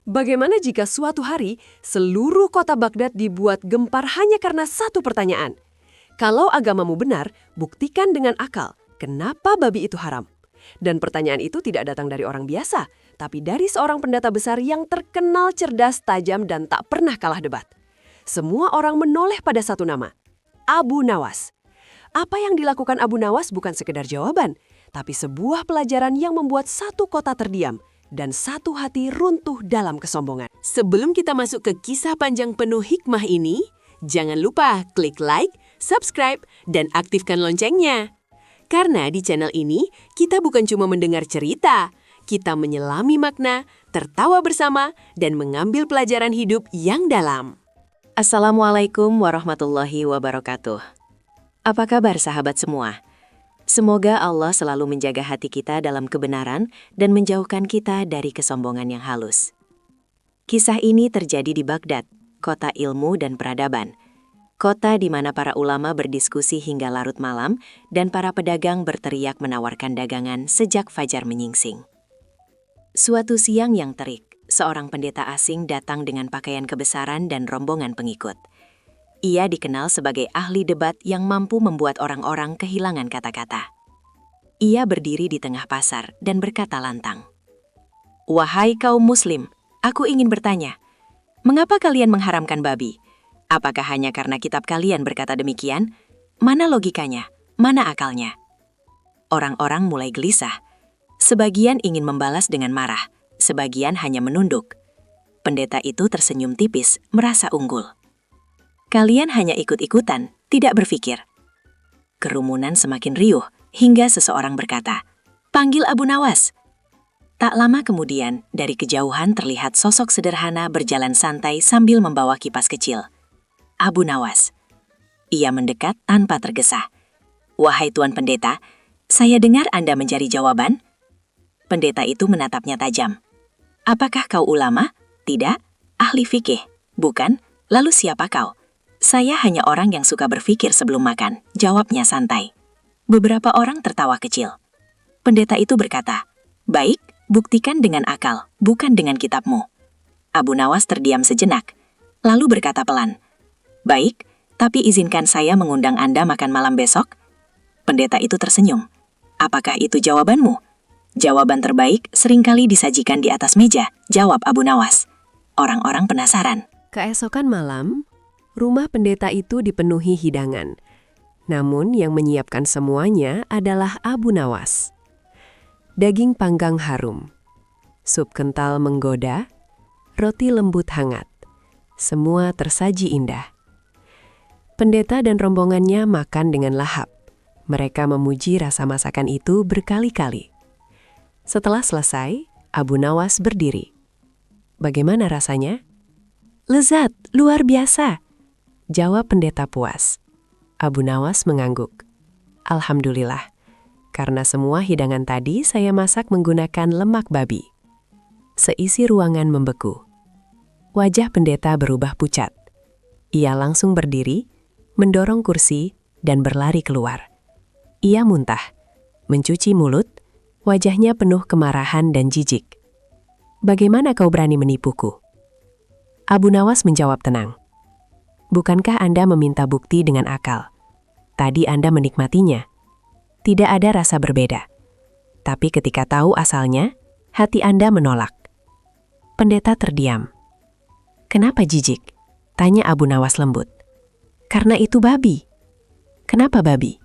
Bagaimana jika suatu hari seluruh kota Baghdad dibuat gempar hanya karena satu pertanyaan? Kalau agamamu benar, buktikan dengan akal, kenapa babi itu haram? Dan pertanyaan itu tidak datang dari orang biasa, tapi dari seorang pendeta besar yang terkenal cerdas, tajam, dan tak pernah kalah debat. Semua orang menoleh pada satu nama, Abu Nawas. Apa yang dilakukan Abu Nawas bukan sekedar jawaban, tapi sebuah pelajaran yang membuat satu kota terdiam dan satu hati runtuh dalam kesombongan. Sebelum kita masuk ke kisah panjang penuh hikmah ini, jangan lupa klik like, subscribe, dan aktifkan loncengnya. Karena di channel ini, kita bukan cuma mendengar cerita, kita menyelami makna, tertawa bersama, dan mengambil pelajaran hidup yang dalam. Assalamualaikum warahmatullahi wabarakatuh. Apa kabar sahabat semua? Semoga Allah selalu menjaga hati kita dalam kebenaran dan menjauhkan kita dari kesombongan yang halus. Kisah ini terjadi di Baghdad, kota ilmu dan peradaban. Kota di mana para ulama berdiskusi hingga larut malam dan para pedagang berteriak menawarkan dagangan sejak fajar menyingsing. Suatu siang yang terik, seorang pendeta asing datang dengan pakaian kebesaran dan rombongan pengikut. Ia dikenal sebagai ahli debat yang mampu membuat orang-orang kehilangan kata-kata. Ia berdiri di tengah pasar dan berkata lantang, "Wahai kaum muslim, aku ingin bertanya, mengapa kalian mengharamkan babi? Apakah hanya karena kitab kalian berkata demikian? Mana logikanya? Mana akalnya?" Orang-orang mulai gelisah. Sebagian ingin membalas dengan marah, sebagian hanya menunduk. Pendeta itu tersenyum tipis, merasa unggul. Kalian hanya ikut-ikutan, tidak berpikir. Kerumunan semakin riuh, hingga seseorang berkata, "Panggil Abu Nawas." Tak lama kemudian, dari kejauhan terlihat sosok sederhana berjalan santai sambil membawa kipas kecil. Abu Nawas. Ia mendekat tanpa tergesa. "Wahai Tuan Pendeta, saya dengar Anda mencari jawaban?" Pendeta itu menatapnya tajam. "Apakah kau ulama? Tidak? Ahli fikih? Bukan? Lalu siapa kau?" "Saya hanya orang yang suka berpikir sebelum makan," jawabnya santai. Beberapa orang tertawa kecil. Pendeta itu berkata, "Baik, buktikan dengan akal, bukan dengan kitabmu." Abu Nawas terdiam sejenak, lalu berkata pelan, "Baik, tapi izinkan saya mengundang Anda makan malam besok." Pendeta itu tersenyum. "Apakah itu jawabanmu?" "Jawaban terbaik seringkali disajikan di atas meja," jawab Abu Nawas. Orang-orang penasaran. Keesokan malam, rumah pendeta itu dipenuhi hidangan. Namun yang menyiapkan semuanya adalah Abu Nawas. Daging panggang harum, sup kental menggoda, roti lembut hangat. Semua tersaji indah. Pendeta dan rombongannya makan dengan lahap. Mereka memuji rasa masakan itu berkali-kali. Setelah selesai, Abu Nawas berdiri. "Bagaimana rasanya?" "Lezat, luar biasa," jawab pendeta puas. Abu Nawas mengangguk. "Alhamdulillah, karena semua hidangan tadi saya masak menggunakan lemak babi." Seisi ruangan membeku. Wajah pendeta berubah pucat. Ia langsung berdiri, mendorong kursi, dan berlari keluar. Ia muntah, mencuci mulut, wajahnya penuh kemarahan dan jijik. "Bagaimana kau berani menipuku?" Abu Nawas menjawab tenang. "Bukankah Anda meminta bukti dengan akal? Tadi Anda menikmatinya. Tidak ada rasa berbeda. Tapi ketika tahu asalnya, hati Anda menolak." Pendeta terdiam. "Kenapa jijik?" tanya Abu Nawas lembut. "Karena itu babi." "Kenapa babi?"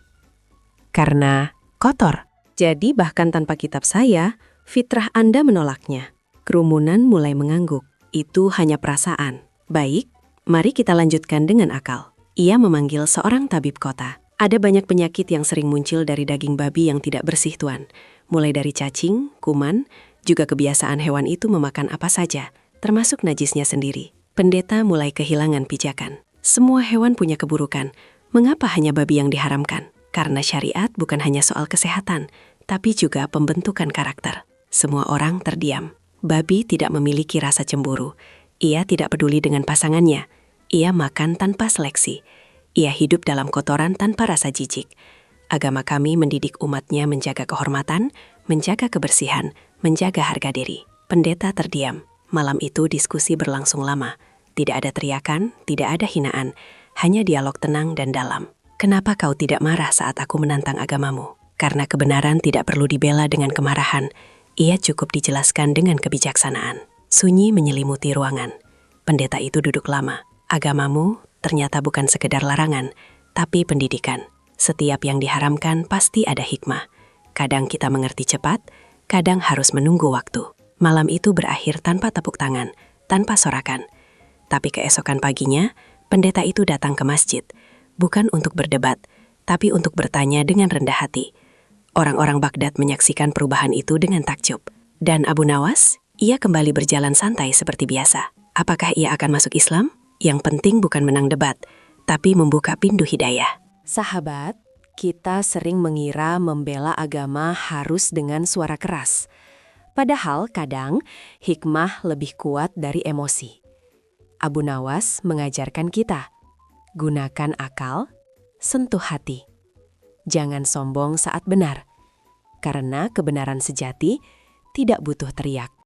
"Karena kotor." "Jadi bahkan tanpa kitab saya, fitrah Anda menolaknya." Kerumunan mulai mengangguk. "Itu hanya perasaan." "Baik, mari kita lanjutkan dengan akal." Ia memanggil seorang tabib kota. "Ada banyak penyakit yang sering muncul dari daging babi yang tidak bersih, Tuan. Mulai dari cacing, kuman, juga kebiasaan hewan itu memakan apa saja, termasuk najisnya sendiri." Pendeta mulai kehilangan pijakan. Semua hewan punya keburukan. Mengapa hanya babi yang diharamkan? Karena syariat bukan hanya soal kesehatan, tapi juga pembentukan karakter. Semua orang terdiam. Babi tidak memiliki rasa cemburu. Ia tidak peduli dengan pasangannya. Ia makan tanpa seleksi. Ia hidup dalam kotoran tanpa rasa jijik. Agama kami mendidik umatnya menjaga kehormatan, menjaga kebersihan, menjaga harga diri. Pendeta terdiam. Malam itu diskusi berlangsung lama. Tidak ada teriakan, tidak ada hinaan, hanya dialog tenang dan dalam. Kenapa kau tidak marah saat aku menantang agamamu? Karena kebenaran tidak perlu dibela dengan kemarahan. Ia cukup dijelaskan dengan kebijaksanaan. Sunyi menyelimuti ruangan. Pendeta itu duduk lama. Agamamu ternyata bukan sekedar larangan, tapi pendidikan. Setiap yang diharamkan pasti ada hikmah. Kadang kita mengerti cepat, kadang harus menunggu waktu. Malam itu berakhir tanpa tepuk tangan, tanpa sorakan. Tapi keesokan paginya, pendeta itu datang ke masjid, bukan untuk berdebat, tapi untuk bertanya dengan rendah hati. Orang-orang Baghdad menyaksikan perubahan itu dengan takjub. Dan Abu Nawas, ia kembali berjalan santai seperti biasa. Apakah ia akan masuk Islam? Yang penting bukan menang debat, tapi membuka pintu hidayah. Sahabat, kita sering mengira membela agama harus dengan suara keras. Padahal kadang hikmah lebih kuat dari emosi. Abu Nawas mengajarkan kita, gunakan akal, sentuh hati. Jangan sombong saat benar, karena kebenaran sejati tidak butuh teriak.